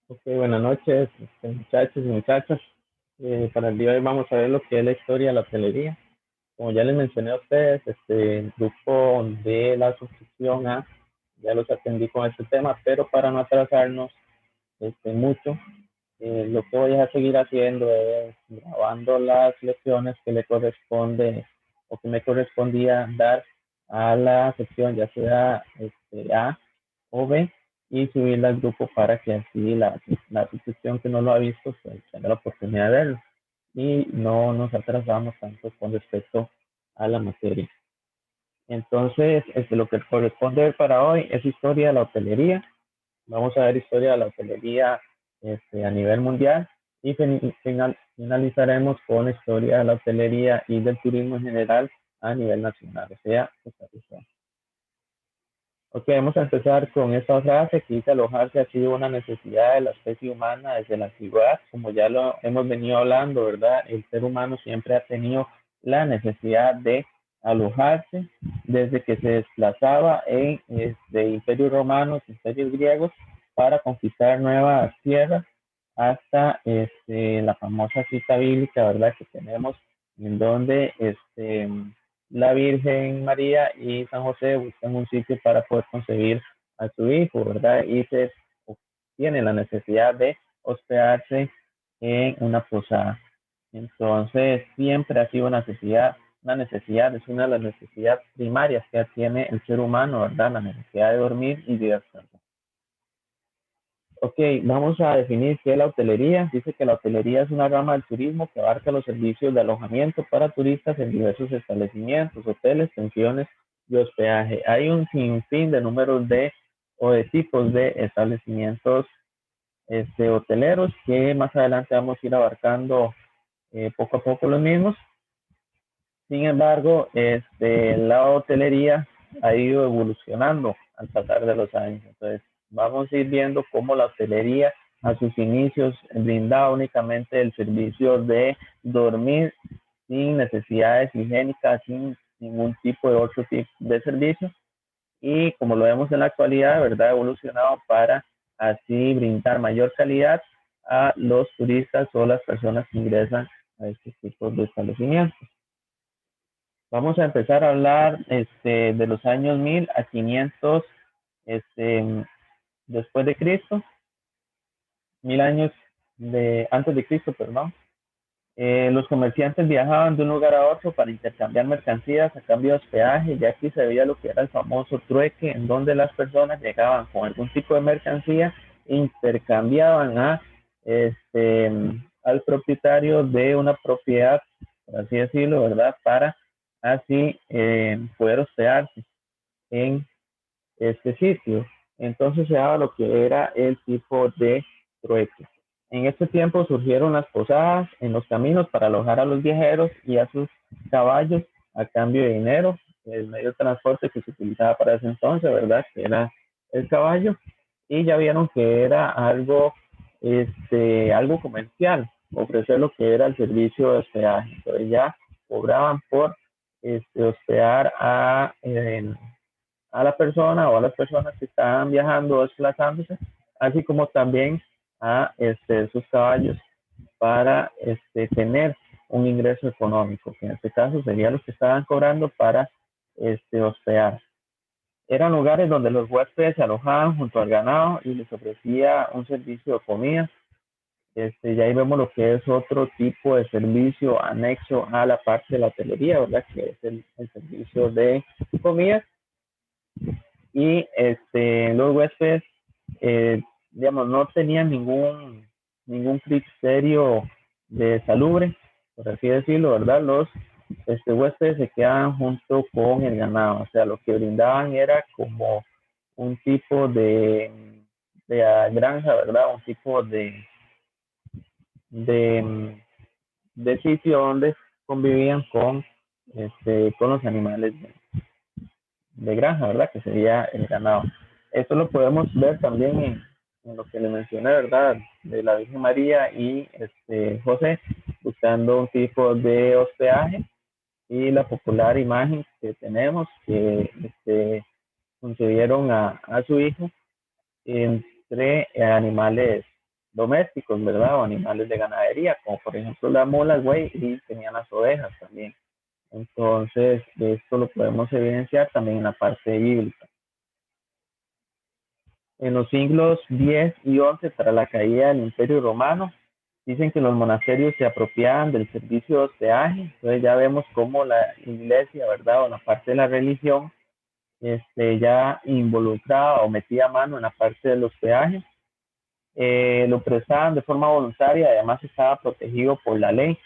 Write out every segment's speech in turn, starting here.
Ok, buenas noches, muchachos y muchachas. Para el día de hoy vamos a ver lo que es la historia de la hotelería. Como ya les mencioné a ustedes, el grupo de la asociación A, ya los atendí con este tema, pero para no atrasarnos mucho, lo que voy a seguir haciendo es grabando las lecciones que le corresponde o que me correspondía dar a la sección, ya sea A o B, y subirla al grupo para que así la sección que no lo ha visto pues, tenga la oportunidad de verlo y no nos atrasamos tanto con respecto a la materia. Entonces, lo que corresponde ver para hoy es historia de la hotelería. Vamos a ver historia de la hotelería a nivel mundial y finalizaremos con historia de la hotelería y del turismo en general a nivel nacional, o sea, Costa Rica. Ok, vamos a empezar con esta frase que dice alojarse ha sido una necesidad de la especie humana desde la antigüedad, como ya lo hemos venido hablando, ¿verdad? El ser humano siempre ha tenido la necesidad de alojarse desde que se desplazaba en imperios romanos, imperios griegos, para conquistar nuevas tierras, hasta la famosa cita bíblica, ¿verdad? Que tenemos en donde la Virgen María y San José buscan un sitio para poder concebir a su hijo, ¿verdad? Y se tiene la necesidad de hospedarse en una posada. Entonces, siempre ha sido una necesidad, es una de las necesidades primarias que tiene el ser humano, ¿verdad? La necesidad de dormir y divertirse. Ok, vamos a definir qué es la hotelería. Dice que la hotelería es una rama del turismo que abarca los servicios de alojamiento para turistas en diversos establecimientos, hoteles, pensiones y hospedaje. Hay un sinfín de números de o de tipos de establecimientos hoteleros que más adelante vamos a ir abarcando poco a poco los mismos. Sin embargo, la hotelería ha ido evolucionando al pasar de los años. Entonces, vamos a ir viendo cómo la hotelería a sus inicios brindaba únicamente el servicio de dormir sin necesidades higiénicas, sin ningún tipo de otro tipo de servicio. Y como lo vemos en la actualidad, ¿verdad? Ha evolucionado para así brindar mayor calidad a los turistas o las personas que ingresan a estos tipos de establecimientos. Vamos a empezar a hablar de los años 1000 a 500 este, después de Cristo, 1000 años antes de Cristo, perdón. Los comerciantes viajaban de un lugar a otro para intercambiar mercancías a cambio de hospedaje, ya aquí se veía lo que era el famoso trueque, en donde las personas llegaban con algún tipo de mercancía e intercambiaban este, al propietario de una propiedad, por así decirlo, ¿verdad? Para así poder hospedarse en este sitio. Entonces se daba lo que era el tipo de trueque. En este tiempo surgieron las posadas en los caminos para alojar a los viajeros y a sus caballos a cambio de dinero, el medio de transporte que se utilizaba para ese entonces, ¿verdad? Que era el caballo. Y ya vieron que era algo comercial, ofrecer lo que era el servicio de hospedaje. Entonces ya cobraban por hospedar a la persona o a las personas que están viajando o desplazándose, así como también a sus caballos para tener un ingreso económico, que en este caso sería los que estaban cobrando para hospedar. Eran lugares donde los huéspedes se alojaban junto al ganado y les ofrecía un servicio de comida. Ya ahí vemos lo que es otro tipo de servicio anexo a la parte de la hotelería, ¿verdad? Que es el servicio de comida. Y los huéspedes, digamos, no tenían ningún criterio de salubre, por así decirlo, ¿verdad? Los huéspedes se quedaban junto con el ganado, o sea, lo que brindaban era como un tipo de granja, ¿verdad? Un tipo de, de sitio donde convivían con los animales de granja, ¿verdad? Que sería el ganado. Esto lo podemos ver también en lo que le mencioné, ¿verdad? De la Virgen María y José, buscando un tipo de hospedaje y la popular imagen que tenemos que concedieron a su hijo entre animales domésticos, ¿verdad? O animales de ganadería, como por ejemplo las mulas, güey, y tenían las ovejas también. Entonces, esto lo podemos evidenciar también en la parte bíblica. En los siglos X y XI, tras la caída del Imperio Romano, dicen que los monasterios se apropiaban del servicio de hospedaje. Entonces ya vemos cómo la iglesia, ¿verdad? O la parte de la religión, ya involucraba o metía mano en la parte del hospedaje. Lo prestaban de forma voluntaria, además estaba protegido por la ley.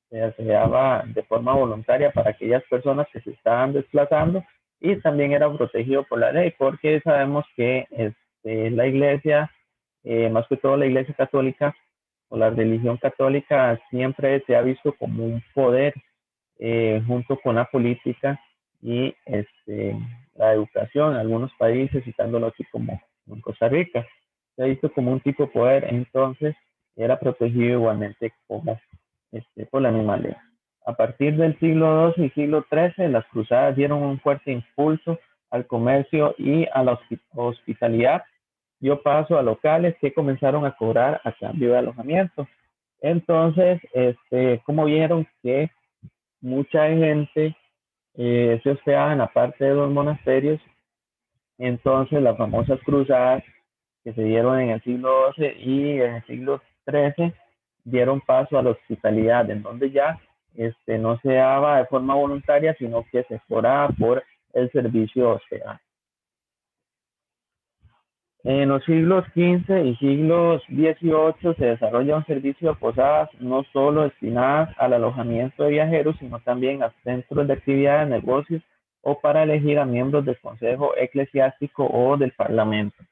Se daba de forma voluntaria para aquellas personas que se estaban desplazando y también era protegido por la ley, porque sabemos que la iglesia, más que todo la iglesia católica o la religión católica, siempre se ha visto como un poder junto con la política y la educación en algunos países, citándolo aquí como en Costa Rica, se ha visto como un tipo de poder, entonces era protegido igualmente como por la misma ley. A partir del siglo XII y siglo XIII, las cruzadas dieron un fuerte impulso al comercio y a la hospitalidad, dio paso a locales que comenzaron a cobrar a cambio de alojamiento. Entonces, como vieron que mucha gente se hospedaba en la parte de los monasterios, entonces las famosas cruzadas que se dieron en el siglo XII y en el siglo XIII dieron paso a la hospitalidad, en donde ya no se daba de forma voluntaria, sino que se cobraba por el servicio de hospedaje. En los siglos XV y siglos XVIII se desarrolla un servicio de posadas no solo destinadas al alojamiento de viajeros, sino también a centros de actividad de negocios o para elegir a miembros del consejo eclesiástico o del parlamento.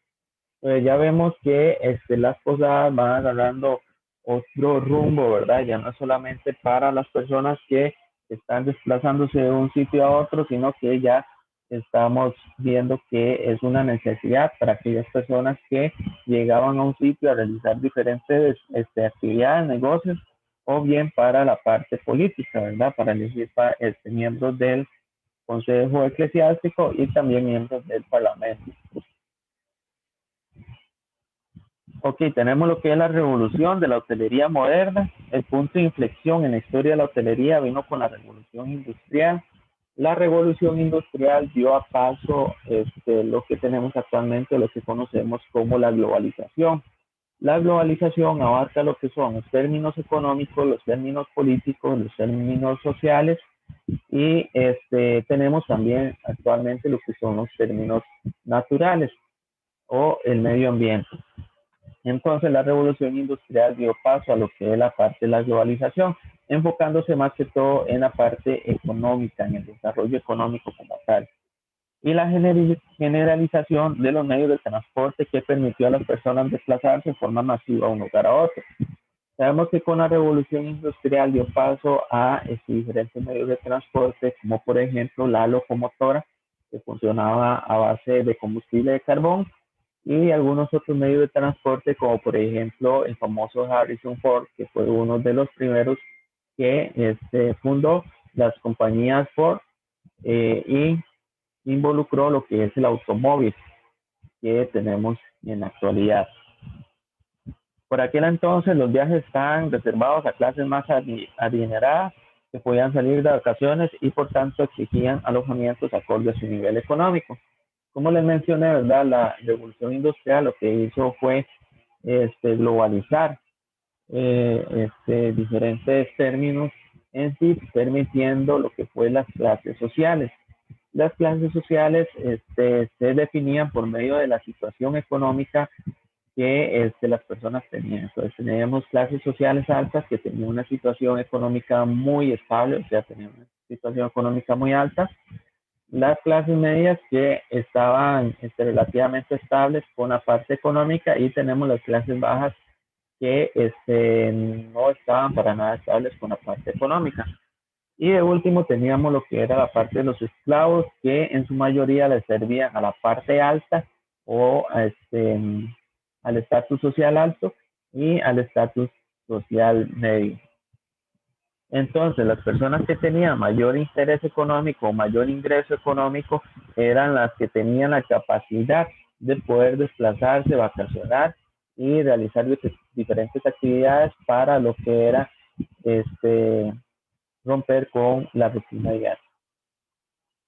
Ya vemos que las posadas van agarrando otro rumbo, ¿verdad? Ya no es solamente para las personas que están desplazándose de un sitio a otro, sino que ya estamos viendo que es una necesidad para aquellas personas que llegaban a un sitio a realizar diferentes actividades, negocios, o bien para la parte política, ¿verdad? Para elegir miembros del Consejo Eclesiástico y también miembros del Parlamento. Ok, tenemos lo que es la revolución de la hotelería moderna. El punto de inflexión en la historia de la hotelería vino con la revolución industrial. La revolución industrial dio a paso lo que tenemos actualmente, lo que conocemos como la globalización. La globalización abarca lo que son los términos económicos, los términos políticos, los términos sociales y tenemos también actualmente lo que son los términos naturales o el medio ambiente. Entonces la revolución industrial dio paso a lo que es la parte de la globalización, enfocándose más que todo en la parte económica, en el desarrollo económico como tal. Y la generalización de los medios de transporte que permitió a las personas desplazarse de forma masiva de un lugar a otro. Sabemos que con la revolución industrial dio paso a diferentes medios de transporte, como por ejemplo la locomotora, que funcionaba a base de combustible de carbón, y algunos otros medios de transporte, como por ejemplo el famoso Harrison Ford, que fue uno de los primeros que fundó las compañías Ford y involucró lo que es el automóvil que tenemos en la actualidad. Por aquel entonces los viajes estaban reservados a clases más adineradas que podían salir de vacaciones y por tanto exigían alojamientos acorde a su nivel económico. Como les mencioné, ¿verdad? La revolución industrial lo que hizo fue globalizar diferentes términos en sí, permitiendo lo que fue las clases sociales. Las clases sociales se definían por medio de la situación económica que las personas tenían. Entonces teníamos clases sociales altas que tenían una situación económica muy estable, o sea, tenían una situación económica muy alta, las clases medias que estaban relativamente estables con la parte económica y tenemos las clases bajas que no estaban para nada estables con la parte económica. Y de último teníamos lo que era la parte de los esclavos que en su mayoría les servían a la parte alta o al estatus social alto y al estatus social medio. Entonces, las personas que tenían mayor interés económico o mayor ingreso económico eran las que tenían la capacidad de poder desplazarse, vacacionar y realizar diferentes actividades para lo que era romper con la rutina diaria.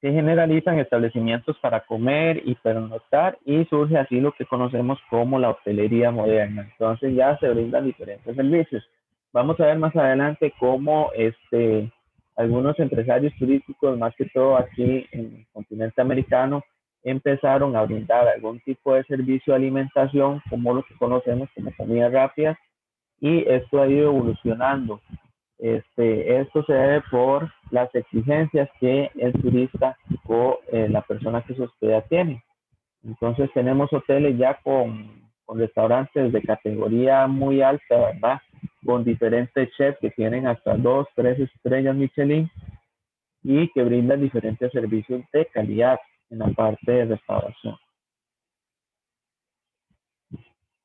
Se generalizan establecimientos para comer y pernoctar y surge así lo que conocemos como la hotelería moderna. Entonces ya se brindan diferentes servicios. Vamos a ver más adelante cómo algunos empresarios turísticos, más que todo aquí en el continente americano, empezaron a brindar algún tipo de servicio de alimentación como lo que conocemos como comida rápida, y esto ha ido evolucionando. Esto se debe por las exigencias que el turista o la persona que se hospeda tiene. Entonces tenemos hoteles ya con restaurantes de categoría muy alta, ¿verdad? Con diferentes chefs que tienen hasta 2, 3 estrellas Michelin y que brindan diferentes servicios de calidad en la parte de restauración.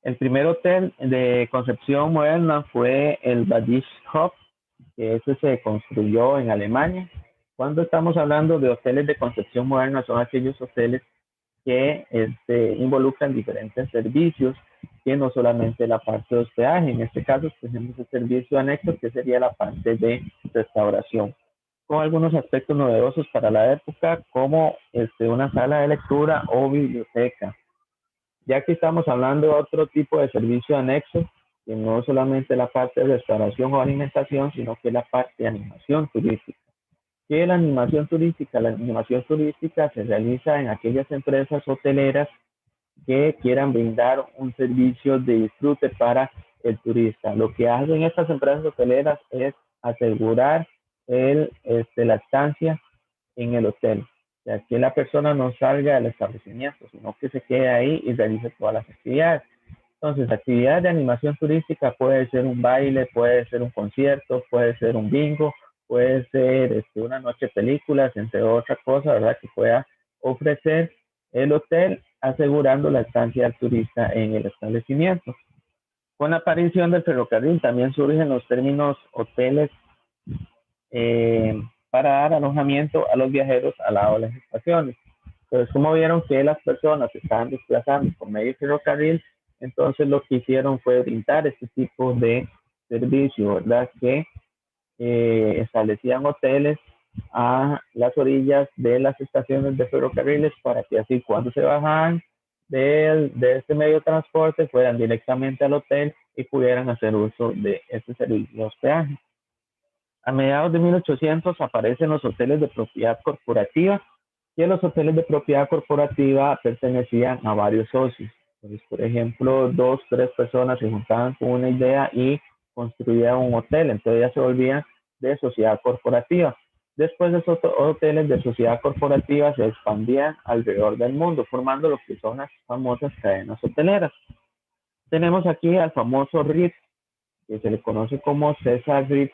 El primer hotel de concepción moderna fue el Badisch Hof, que ese se construyó en Alemania. Cuando estamos hablando de hoteles de concepción moderna, son aquellos hoteles que involucran diferentes servicios, que no solamente la parte de hospedaje. En este caso tenemos el servicio anexo, que sería la parte de restauración, con algunos aspectos novedosos para la época, como una sala de lectura o biblioteca. Ya que estamos hablando de otro tipo de servicio anexo, que no solamente la parte de restauración o alimentación, sino que la parte de animación turística. ¿Qué es la animación turística? La animación turística se realiza en aquellas empresas hoteleras que quieran brindar un servicio de disfrute para el turista. Lo que hacen estas empresas hoteleras es asegurar la estancia en el hotel. O sea, que la persona no salga del establecimiento, sino que se quede ahí y realice todas las actividades. Entonces, actividades de animación turística puede ser un baile, puede ser un concierto, puede ser un bingo, puede ser una noche de películas, entre otras cosas, ¿verdad? Que pueda ofrecer el hotel, asegurando la estancia del turista en el establecimiento. Con la aparición del ferrocarril también surgen los términos hoteles para dar alojamiento a los viajeros al lado de las estaciones. Entonces, como vieron que las personas se estaban desplazando por medio del ferrocarril, entonces lo que hicieron fue brindar este tipo de servicio, ¿verdad? Que establecían hoteles a las orillas de las estaciones de ferrocarriles para que así cuando se bajaban de este medio de transporte fueran directamente al hotel y pudieran hacer uso de este servicio de hospedaje. A mediados de 1800 aparecen los hoteles de propiedad corporativa, que los hoteles de propiedad corporativa pertenecían a varios socios. Entonces, por ejemplo, 2, 3 personas se juntaban con una idea y construían un hotel, entonces ya se volvían de sociedad corporativa. Después de esos hoteles de sociedad corporativa se expandían alrededor del mundo, formando lo que son las famosas cadenas hoteleras. Tenemos aquí al famoso Ritz, que se le conoce como César Ritz,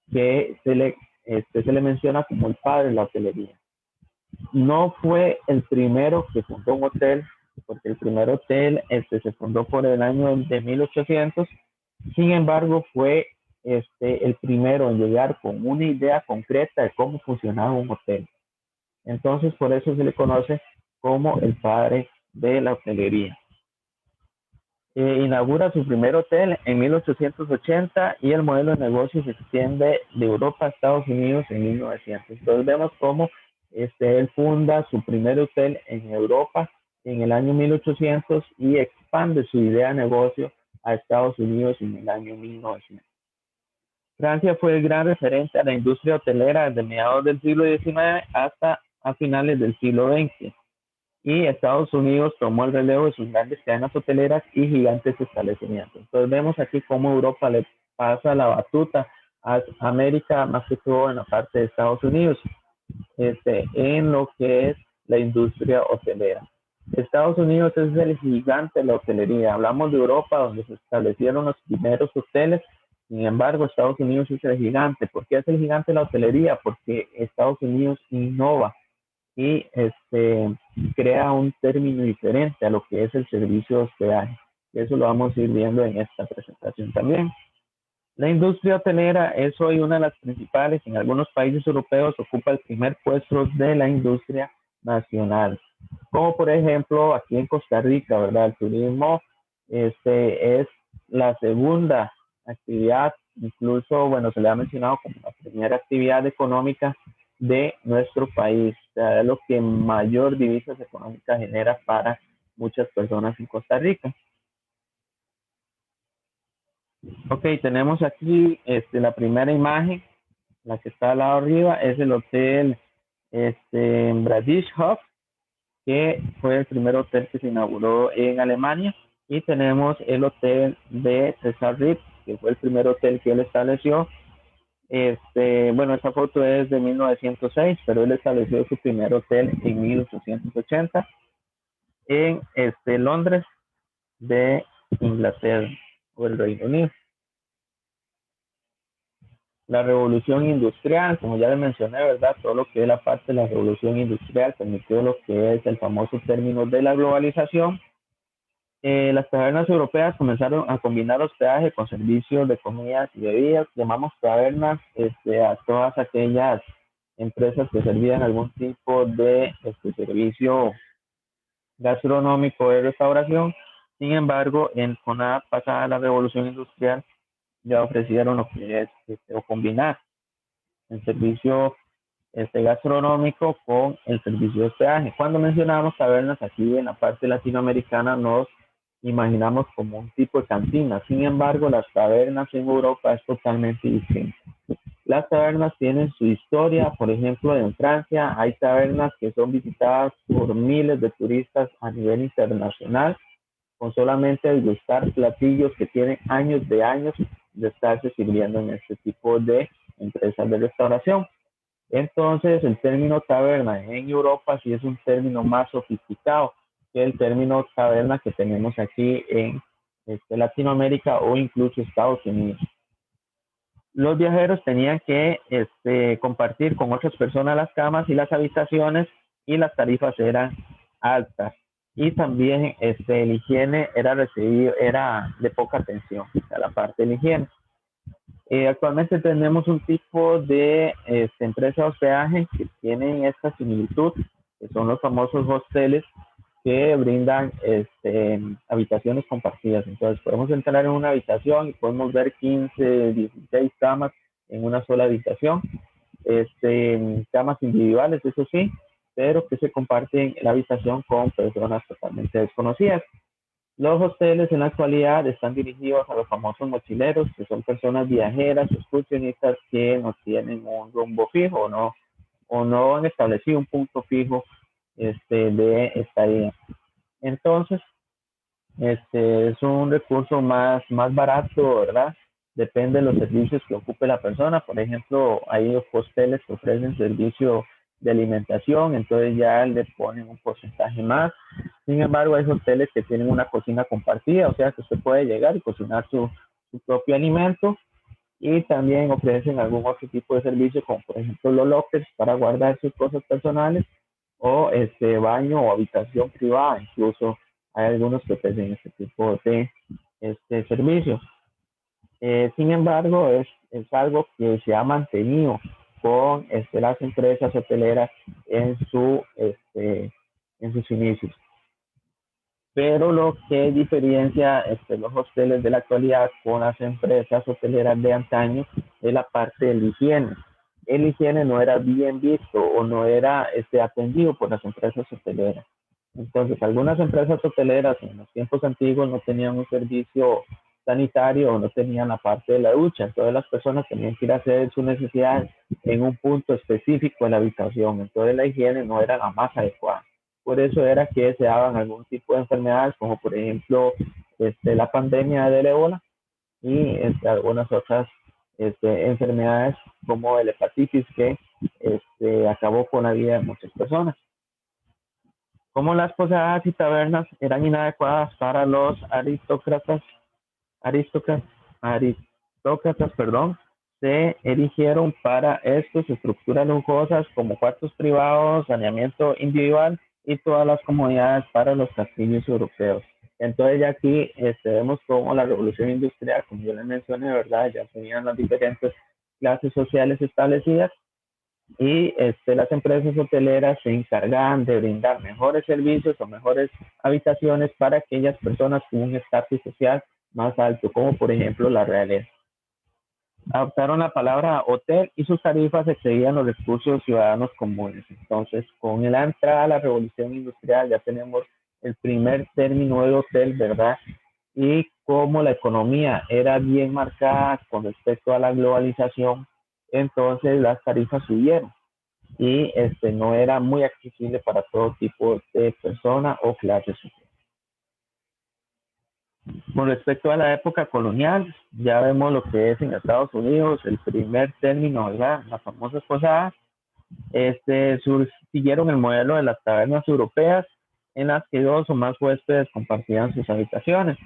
que se le menciona como el padre de la hotelería. No fue el primero que fundó un hotel, porque el primer hotel se fundó por el año de 1800. Sin embargo, fue el primero en llegar con una idea concreta de cómo funcionaba un hotel. Entonces, por eso se le conoce como el padre de la hotelería. Inaugura su primer hotel en 1880 y el modelo de negocio se extiende de Europa a Estados Unidos en 1900. Entonces vemos cómo él funda su primer hotel en Europa en el año 1800 y expande su idea de negocio a Estados Unidos en el año 1900. Francia fue el gran referente a la industria hotelera desde mediados del siglo XIX hasta a finales del siglo XX. Y Estados Unidos tomó el relevo de sus grandes cadenas hoteleras y gigantes establecimientos. Entonces vemos aquí cómo Europa le pasa la batuta a América, más que todo en la parte de Estados Unidos, en lo que es la industria hotelera. Estados Unidos es el gigante de la hotelería. Hablamos de Europa, donde se establecieron los primeros hoteles. Sin embargo, Estados Unidos es el gigante. ¿Por qué es el gigante de la hotelería? Porque Estados Unidos innova y crea un término diferente a lo que es el servicio de hospedaje. Eso lo vamos a ir viendo en esta presentación también. La industria hotelera es hoy una de las principales. En algunos países europeos ocupa el primer puesto de la industria nacional. Como por ejemplo aquí en Costa Rica, ¿verdad? El turismo Es la segunda actividad, incluso, bueno, se le ha mencionado como la primera actividad económica de nuestro país. O sea, es lo que mayor divisas económicas genera para muchas personas en Costa Rica. Ok, tenemos aquí la primera imagen, la que está al lado arriba, es el hotel Bradish Hof, que fue el primer hotel que se inauguró en Alemania. Y tenemos el hotel de César Rips, que fue el primer hotel que él estableció. Bueno, esta foto es de 1906, pero él estableció su primer hotel en 1880 en Londres de Inglaterra o el Reino Unido. La revolución industrial, como ya le mencioné, ¿verdad? Todo lo que es la parte de la revolución industrial permitió lo que es el famoso término de la globalización. Las tabernas europeas comenzaron a combinar hospedaje con servicios de comidas y bebidas. Llamamos tabernas a todas aquellas empresas que servían algún tipo de servicio gastronómico de restauración. Sin embargo, con la pasada la revolución industrial ya ofrecieron lo que es o combinar el servicio gastronómico con el servicio de hospedaje. Cuando mencionamos tabernas aquí en la parte latinoamericana nos imaginamos como un tipo de cantina. Sin embargo, las tabernas en Europa es totalmente distinto. Las tabernas tienen su historia, por ejemplo, en Francia hay tabernas que son visitadas por miles de turistas a nivel internacional con solamente degustar platillos que tienen años de estarse sirviendo en este tipo de empresas de restauración. Entonces, el término taberna en Europa sí es un término más sofisticado que el término taberna que tenemos aquí en Latinoamérica o incluso Estados Unidos. Los viajeros tenían que compartir con otras personas las camas y las habitaciones y las tarifas eran altas. Y también el higiene era de poca atención a la parte de la higiene. Actualmente tenemos un tipo de empresa de hospedaje que tienen esta similitud, que son los famosos hosteles que brindan habitaciones compartidas. Entonces podemos entrar en una habitación y podemos ver 15, 16 camas en una sola habitación, camas individuales, eso sí, pero que se comparten la habitación con personas totalmente desconocidas. Los hosteles en la actualidad están dirigidos a los famosos mochileros, que son personas viajeras, excursionistas que no tienen un rumbo fijo o no han establecido un punto fijo de estadía. Entonces, es un recurso más barato, ¿verdad? Depende de los servicios que ocupe la persona. Por ejemplo, hay hosteles que ofrecen servicio de alimentación, entonces ya le ponen un porcentaje más. Sin embargo, hay hoteles que tienen una cocina compartida, o sea que usted puede llegar y cocinar su propio alimento y también ofrecen algún otro tipo de servicio, como por ejemplo los lockers para guardar sus cosas personales o baño o habitación privada. Incluso hay algunos que ofrecen este tipo de servicios. Sin embargo, es algo que se ha mantenido con las empresas hoteleras en sus inicios. Pero lo que diferencia los hosteles de la actualidad con las empresas hoteleras de antaño es la parte de la higiene. El higiene no era bien visto o no era atendido por las empresas hoteleras. Entonces, algunas empresas hoteleras en los tiempos antiguos no tenían un servicio sanitario o no tenían la parte de la ducha. Entonces, las personas tenían que ir a hacer su necesidad en un punto específico de la habitación. entonces, la higiene no era la más adecuada. Por eso era que se daban algún tipo de enfermedades, como por ejemplo la pandemia del ébola y algunas otras enfermedades como el hepatitis que acabó con la vida de muchas personas. Como las posadas y tabernas eran inadecuadas para los aristócratas, aristócratas, perdón, se erigieron para estos estructuras lujosas como cuartos privados, saneamiento individual y todas las comodidades para los castillos europeos. Entonces ya aquí vemos cómo la revolución industrial, como yo les mencioné, ¿verdad? Ya tenían las diferentes clases sociales establecidas y las empresas hoteleras se encargaban de brindar mejores servicios o mejores habitaciones para aquellas personas con un estatus social más alto, como por ejemplo la realeza. Adoptaron la palabra hotel y sus tarifas excedían los recursos ciudadanos comunes. Entonces, con la entrada a la revolución industrial ya tenemos el primer término de hotel, ¿verdad? Y como la economía era bien marcada con respecto a la globalización, entonces las tarifas subieron y no era muy accesible para todo tipo de persona o clase social. Con respecto a la época colonial, ya vemos lo que es en Estados Unidos, el primer término, ¿verdad? Las famosas posadas, siguieron el modelo de las tabernas europeas en las que dos o más huéspedes compartían sus habitaciones.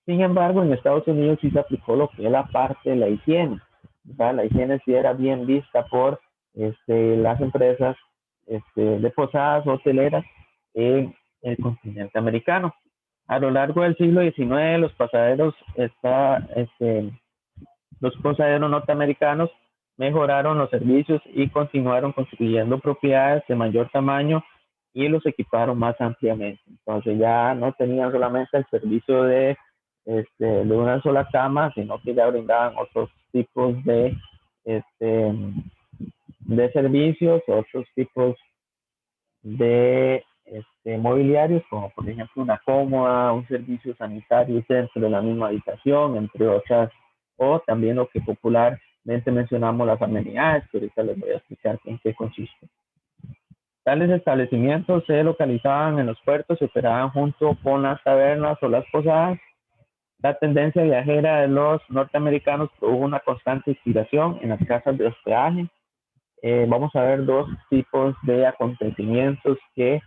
Sin embargo, en Estados Unidos sí se aplicó lo que es la parte de la higiene, ¿verdad? La higiene sí era bien vista por las empresas de posadas hoteleras en el continente americano. A lo largo del siglo XIX, los posaderos norteamericanos mejoraron los servicios y continuaron construyendo propiedades de mayor tamaño y los equiparon más ampliamente. Entonces ya no tenían solamente el servicio de una sola cama, sino que ya brindaban otros tipos este, de servicios, otros tipos de mobiliarios, como por ejemplo una cómoda, un servicio sanitario dentro de la misma habitación, entre otras, o también lo que popularmente mencionamos las amenidades, que ahorita les voy a explicar en qué consiste. Tales establecimientos se localizaban en los puertos y operaban junto con las tabernas o las posadas. La tendencia viajera de los norteamericanos produjo una constante inspiración en las casas de hospedaje. Vamos a ver dos tipos de acontecimientos que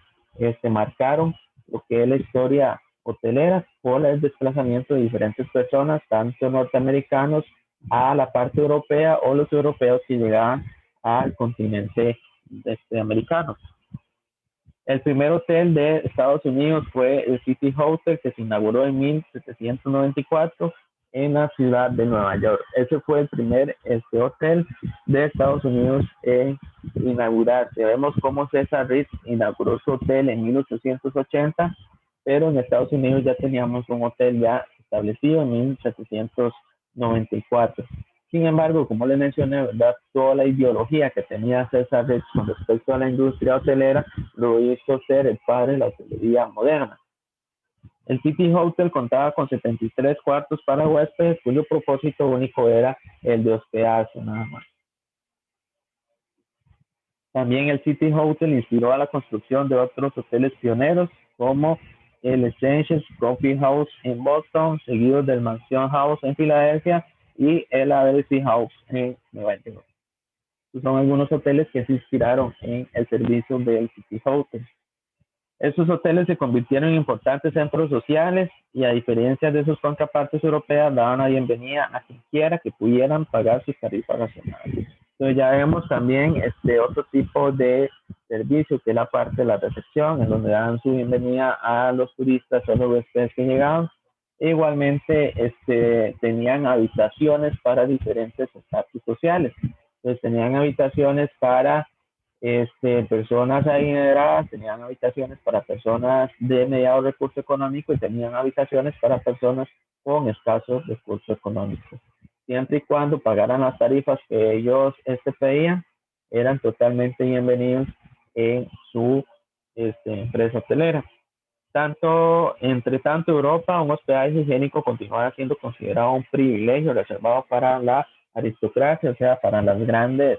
marcaron lo que es la historia hotelera por el desplazamiento de diferentes personas, tanto norteamericanos a la parte europea o los europeos que llegaban al continente americano. El primer hotel de Estados Unidos fue el City Hotel, que se inauguró en 1794 en la ciudad de Nueva York. Ese fue el primer hotel de Estados Unidos en inaugurarse. Vemos cómo César Ritz inauguró su hotel en 1880, pero en Estados Unidos ya teníamos un hotel ya establecido en 1794. Sin embargo, como les mencioné, ¿verdad? Toda la ideología que tenía César Ritz con respecto a la industria hotelera lo hizo ser el padre de la hotelería moderna. El City Hotel contaba con 73 cuartos para huéspedes, cuyo propósito único era el de hospedarse nada más. También el City Hotel inspiró a la construcción de otros hoteles pioneros, como el Exchange Coffee House en Boston, seguido del Mansion House en Filadelfia y el Adelphi House en Nueva York. Estos son algunos hoteles que se inspiraron en el servicio del City Hotel. Estos hoteles se convirtieron en importantes centros sociales y, a diferencia de sus contrapartes europeas, daban la bienvenida a quien quiera que pudieran pagar sus tarifas nacionales. Entonces ya vemos también otro tipo de servicio, que es la parte de la recepción, en donde dan su bienvenida a los turistas o a los huéspedes que llegaban. E igualmente tenían habitaciones para diferentes estatus sociales. Entonces tenían habitaciones para personas adineradas, tenían habitaciones para personas de mediado recurso económico y tenían habitaciones para personas con escasos recursos económicos. Siempre y cuando pagaran las tarifas que ellos pedían, eran totalmente bienvenidos en su empresa hotelera. Entre tanto, Europa, un hospedaje higiénico continuaba siendo considerado un privilegio reservado para la aristocracia, o sea, para las grandes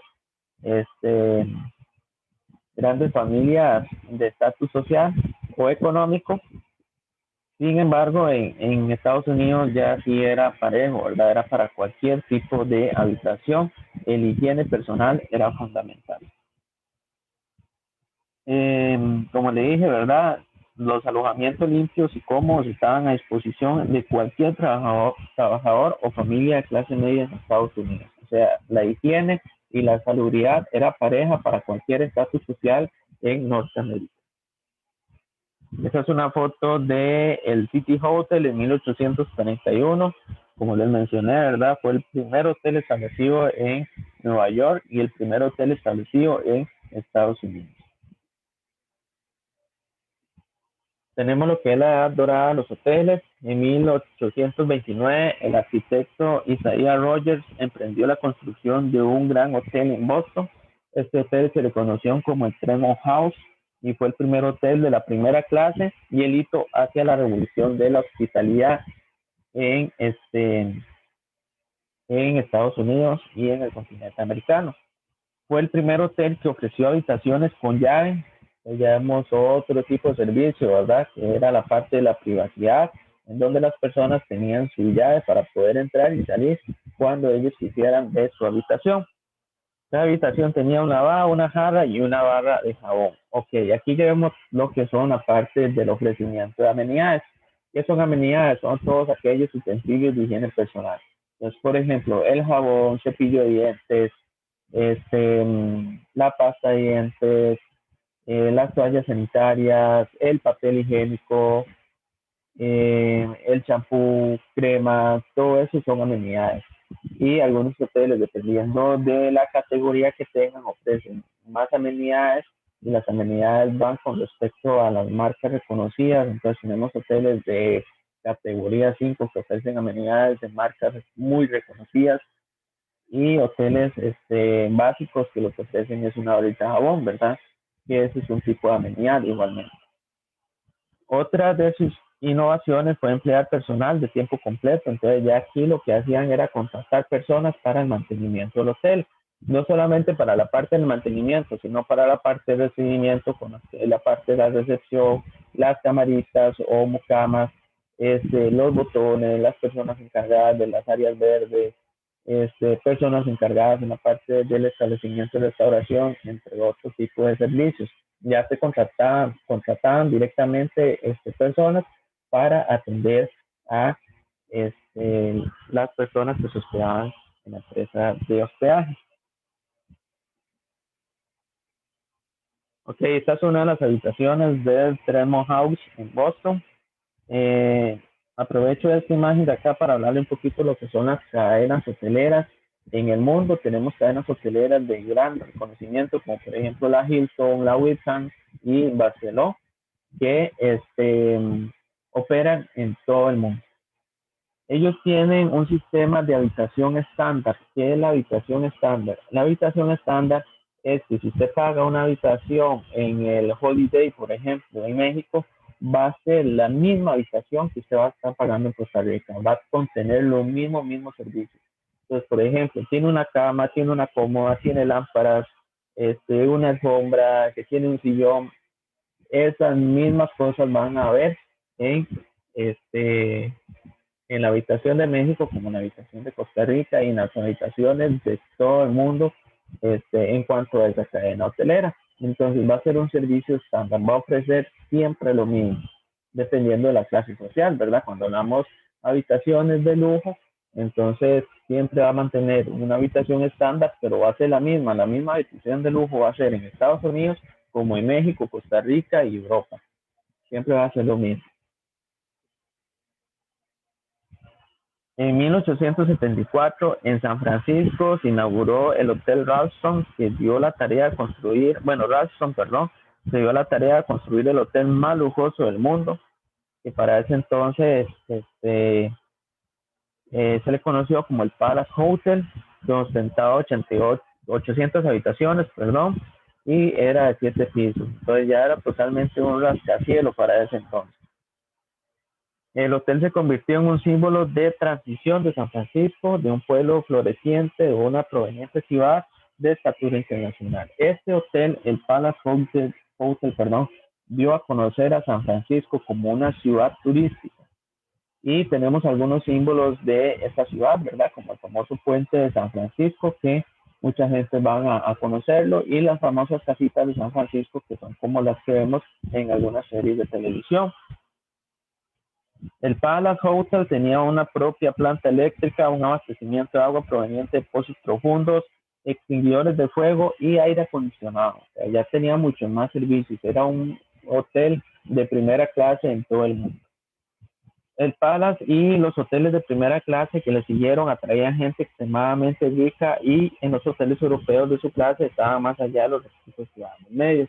familias de estatus social o económico. Sin embargo, en Estados Unidos ya sí era parejo, ¿verdad? Era para cualquier tipo de habitación. El higiene personal era fundamental. Como le dije, ¿verdad? Los alojamientos limpios y cómodos estaban a disposición de cualquier trabajador o familia de clase media en Estados Unidos. O sea, la higiene y la salubridad era pareja para cualquier estatus social en Norteamérica. Esa es una foto del City Hotel en 1841. Como les mencioné, ¿verdad? Fue el primer hotel establecido en Nueva York y el primer hotel establecido en Estados Unidos. Tenemos lo que es la edad dorada de los hoteles. En 1829, el arquitecto Isaiah Rogers emprendió la construcción de un gran hotel en Boston. Este hotel se le conoció como el Tremont House y fue el primer hotel de la primera clase y el hito hacia la revolución de la hospitalidad en, en Estados Unidos y en el continente americano. Fue el primer hotel que ofreció habitaciones con llave. Ya vemos otro tipo de servicio, ¿verdad? Que era la parte de la privacidad, en donde las personas tenían su llave para poder entrar y salir cuando ellos quisieran de su habitación. La habitación tenía un lavabo, una jarra y una barra de jabón. Ok, aquí ya vemos lo que son aparte del ofrecimiento de amenidades. ¿Qué son amenidades? Son todos aquellos utensilios de higiene personal. Entonces, por ejemplo, el jabón, cepillo de dientes, la pasta de dientes, las toallas sanitarias, el papel higiénico, el champú, cremas, todo eso son amenidades. Y algunos hoteles, dependiendo de la categoría que tengan, ofrecen más amenidades y las amenidades van con respecto a las marcas reconocidas. Entonces tenemos hoteles de categoría 5 que ofrecen amenidades de marcas muy reconocidas y hoteles básicos que lo que ofrecen es una varita de jabón, ¿verdad? Que ese es un tipo de amenidad igualmente. Otra de sus innovaciones fue emplear personal de tiempo completo. Entonces ya aquí lo que hacían era contratar personas para el mantenimiento del hotel. No solamente para la parte del mantenimiento, sino para la parte de recibimiento, con la parte de la recepción, las camaritas o mucamas, los botones, las personas encargadas de las áreas verdes, personas encargadas en la parte del establecimiento de restauración, entre otros tipos de servicios. Ya se contrataban directamente personas para atender a las personas que se hospedaban en la empresa de hospedaje. Ok, esta es una de las habitaciones del Tremont House en Boston. Eh, Aprovecho esta imagen de acá para hablarle un poquito de lo que son las cadenas hoteleras. En el mundo tenemos cadenas hoteleras de gran reconocimiento, como por ejemplo la Hilton, la Witham y Barceló, que operan en todo el mundo. Ellos tienen un sistema de habitación estándar. ¿Qué es la habitación estándar? La habitación estándar es que si usted paga una habitación en el Holiday, por ejemplo, en México, va a ser la misma habitación que usted va a estar pagando en Costa Rica. Va a contener los mismos servicios. Entonces, por ejemplo, tiene una cama, tiene una cómoda, tiene lámparas, una alfombra, que tiene un sillón. Esas mismas cosas van a ver en este en la habitación de México como en la habitación de Costa Rica y en las habitaciones de todo el mundo en cuanto a esa cadena hotelera. Entonces va a ser un servicio estándar, va a ofrecer siempre lo mismo, dependiendo de la clase social, ¿verdad? Cuando hablamos habitaciones de lujo, entonces siempre va a mantener una habitación estándar, pero va a ser la misma habitación de lujo va a ser en Estados Unidos como en México, Costa Rica y Europa. Siempre va a ser lo mismo. En 1874, en San Francisco, se inauguró el Hotel Ralston, que dio la tarea de construir, bueno, Ralston, perdón, se dio la tarea de construir el hotel más lujoso del mundo, que para ese entonces se le conoció como el Palace Hotel, que ostentaba 800 habitaciones, perdón, y era de 7 pisos. Entonces ya era totalmente un rascacielos para ese entonces. El hotel se convirtió en un símbolo de transición de San Francisco, de un pueblo floreciente, de una proveniente ciudad de estatura internacional. Este hotel, el Palace Hotel, perdón, dio a conocer a San Francisco como una ciudad turística. Y tenemos algunos símbolos de esta ciudad, ¿verdad? Como el famoso puente de San Francisco, que mucha gente va a conocerlo, y las famosas casitas de San Francisco, que son como las que vemos en algunas series de televisión. El Palace Hotel tenía una propia planta eléctrica, un abastecimiento de agua proveniente de pozos profundos, extinguidores de fuego y aire acondicionado. O sea, ya tenía muchos más servicios. Era un hotel de primera clase en todo el mundo. El Palace y los hoteles de primera clase que le siguieron atraían gente extremadamente rica y en los hoteles europeos de su clase estaban más allá de los requisitos ciudadanos medios.